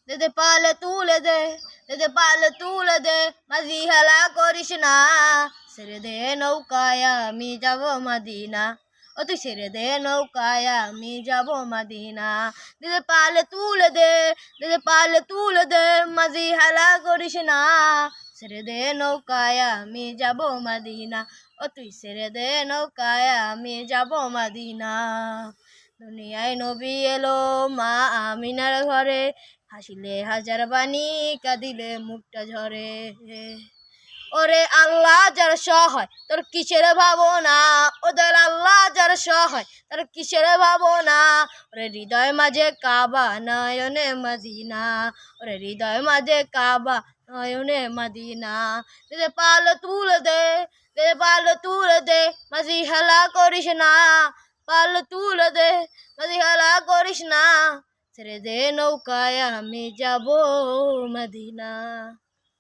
দে পালে তুলে দে, দে পালে তুলে দে, মাঝি হেলা করিস না, ছেড়ে দে নৌকায় আমি যাব মদিনা, ও তুই ছেড়ে দে নৌকায় আমি যাব মদিনা, দে পালে তুলে দে, দে পালে তুলে দে, মাঝি হেলা করিস না, ছেড়ে দে নৌকায় আমি যাব মদিনা, ও তুই ছেড়ে দে নৌকায় আমি যাব মদিনা। দুনিয়ায় নবী এলো মা আমিনার ঘরে, হাসিলে হাজার বাণী কাঁদিলে মুখটা ঝরে। ওরে আল্লাহ যার সহায় তোর কিসের ভাবনা, ওদের আল্লাহ যার সহায় তোর কিসের ভাবনা, ওরে হৃদয় মাঝে কাবা নয়নে মদিনা, ওরে হৃদয় মাঝে কাবা নয়নে মদিনা, দে পাল তুলে দে, দে পাল তুলে দে, মাঝি হেলা করিস না, পাল তুলে দে, মাঝি হেলা করিস না, ছেড়ে দে নৌকায় আমি যাব মদিনা।